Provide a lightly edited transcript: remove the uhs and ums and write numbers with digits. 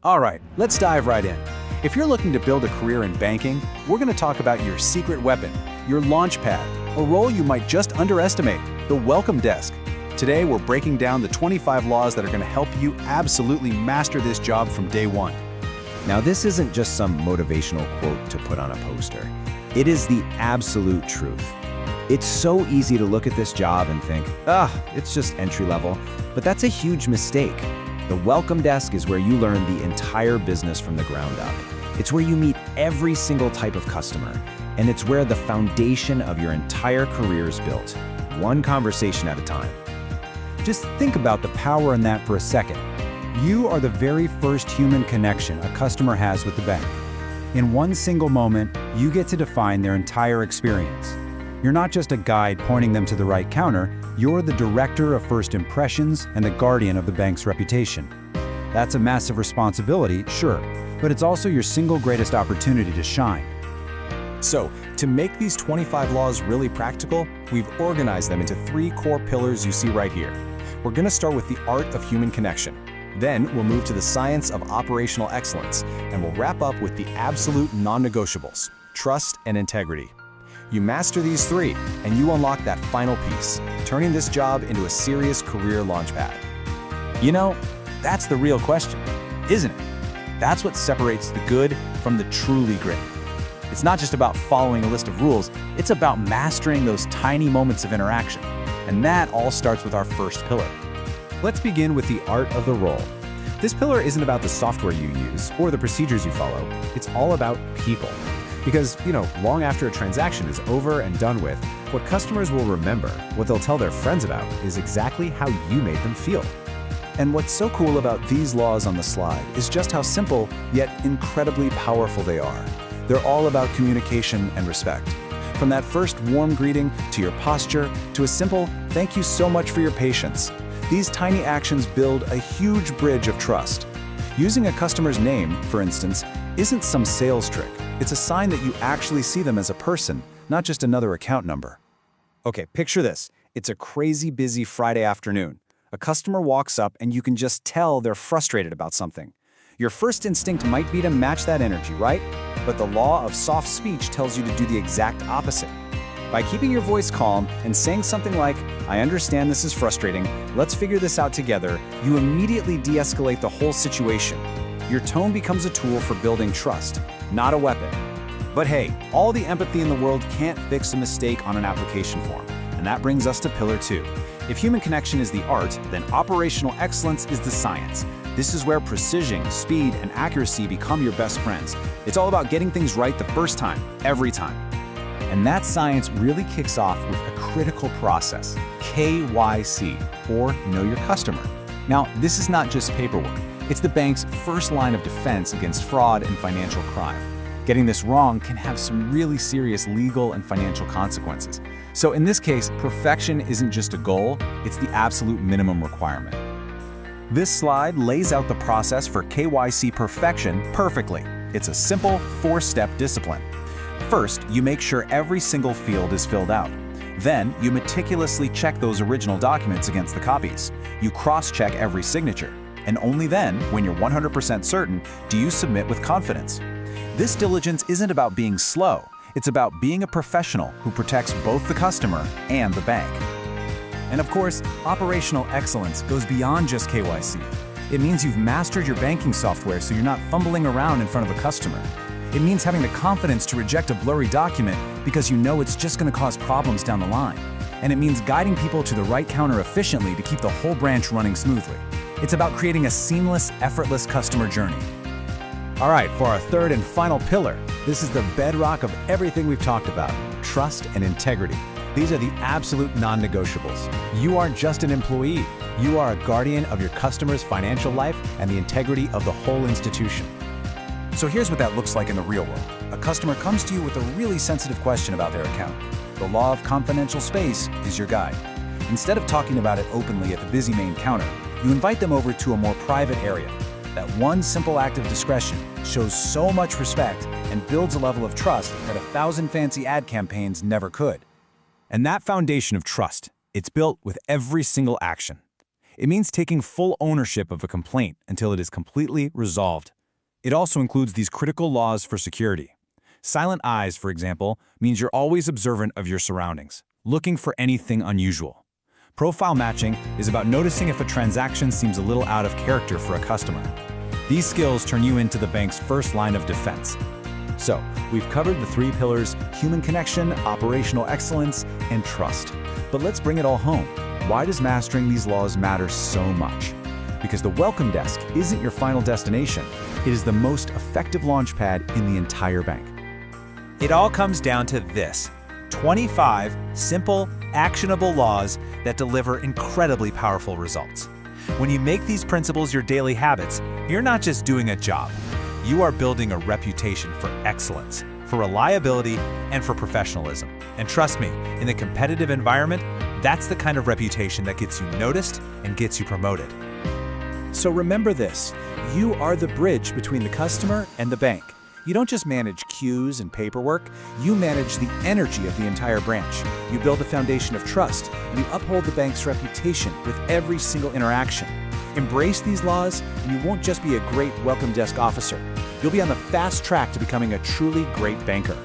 All right, let's dive right in. If you're looking to build a career in banking, we're going to talk about your secret weapon, your launch pad, a role you might just underestimate, the welcome desk. Today, we're breaking down the 25 laws that are going to help you absolutely master this job from day one. Now, this isn't just some motivational quote to put on a poster. It is the absolute truth. It's so easy to look at this job and think, it's just entry level, but that's a huge mistake. The welcome desk is where you learn the entire business from the ground up. It's where you meet every single type of customer, and it's where the foundation of your entire career is built, one conversation at a time. Just think about the power in that for a second. You are the very first human connection a customer has with the bank. In one single moment, you get to define their entire experience. You're not just a guide pointing them to the right counter, you're the director of first impressions and the guardian of the bank's reputation. That's a massive responsibility, sure, but it's also your single greatest opportunity to shine. So, to make these 25 laws really practical, we've organized them into 3 core pillars you see right here. We're going to start with the art of human connection. Then we'll move to the science of operational excellence, and we'll wrap up with the absolute non-negotiables, trust and integrity. You master these 3, and you unlock that final piece, turning this job into a serious career launchpad. You know, that's the real question, isn't it? That's what separates the good from the truly great. It's not just about following a list of rules, it's about mastering those tiny moments of interaction. And that all starts with our first pillar. Let's begin with the art of the role. This pillar isn't about the software you use or the procedures you follow. It's all about people. Because, long after a transaction is over and done with, what customers will remember, what they'll tell their friends about, is exactly how you made them feel. And what's so cool about these laws on the slide is just how simple, yet incredibly powerful they are. They're all about communication and respect. From that first warm greeting, to your posture, to a simple, thank you so much for your patience. These tiny actions build a huge bridge of trust. Using a customer's name, for instance, isn't some sales trick. It's a sign that you actually see them as a person, not just another account number. Okay, picture this. It's a crazy busy Friday afternoon. A customer walks up and you can just tell they're frustrated about something. Your first instinct might be to match that energy, right? But the law of soft speech tells you to do the exact opposite. By keeping your voice calm and saying something like, I understand this is frustrating, let's figure this out together, you immediately de-escalate the whole situation. Your tone becomes a tool for building trust, not a weapon. But hey, all the empathy in the world can't fix a mistake on an application form. And that brings us to pillar 2. If human connection is the art, then operational excellence is the science. This is where precision, speed, and accuracy become your best friends. It's all about getting things right the first time, every time. And that science really kicks off with a critical process, KYC, or Know Your Customer. Now, this is not just paperwork. It's the bank's first line of defense against fraud and financial crime. Getting this wrong can have some really serious legal and financial consequences. So in this case, perfection isn't just a goal, it's the absolute minimum requirement. This slide lays out the process for KYC perfection perfectly. It's a simple 4-step discipline. First, you make sure every single field is filled out. Then, you meticulously check those original documents against the copies. You cross-check every signature. And only then, when you're 100% certain, do you submit with confidence. This diligence isn't about being slow. It's about being a professional who protects both the customer and the bank. And of course, operational excellence goes beyond just KYC. It means you've mastered your banking software so you're not fumbling around in front of a customer. It means having the confidence to reject a blurry document because you know it's just going to cause problems down the line. And it means guiding people to the right counter efficiently to keep the whole branch running smoothly. It's about creating a seamless, effortless customer journey. All right, for our third and final pillar, this is the bedrock of everything we've talked about, trust and integrity. These are the absolute non-negotiables. You aren't just an employee. You are a guardian of your customer's financial life and the integrity of the whole institution. So here's what that looks like in the real world. A customer comes to you with a really sensitive question about their account. The law of confidential space is your guide. Instead of talking about it openly at the busy main counter, you invite them over to a more private area. That one simple act of discretion shows so much respect and builds a level of trust that 1,000 fancy ad campaigns never could. And that foundation of trust, it's built with every single action. It means taking full ownership of a complaint until it is completely resolved. It also includes these critical laws for security. Silent eyes, for example, means you're always observant of your surroundings, looking for anything unusual. Profile matching is about noticing if a transaction seems a little out of character for a customer. These skills turn you into the bank's first line of defense. So, we've covered the 3 pillars: human connection, operational excellence, and trust. But let's bring it all home. Why does mastering these laws matter so much? Because the welcome desk isn't your final destination. It is the most effective launchpad in the entire bank. It all comes down to this: 25 simple, actionable laws that deliver incredibly powerful results. When you make these principles your daily habits, you're not just doing a job. You are building a reputation for excellence, for reliability, and for professionalism. And trust me, in the competitive environment, that's the kind of reputation that gets you noticed and gets you promoted. So remember this: you are the bridge between the customer and the bank. You don't just manage queues and paperwork, you manage the energy of the entire branch. You build a foundation of trust, and you uphold the bank's reputation with every single interaction. Embrace these laws, and you won't just be a great welcome desk officer. You'll be on the fast track to becoming a truly great banker.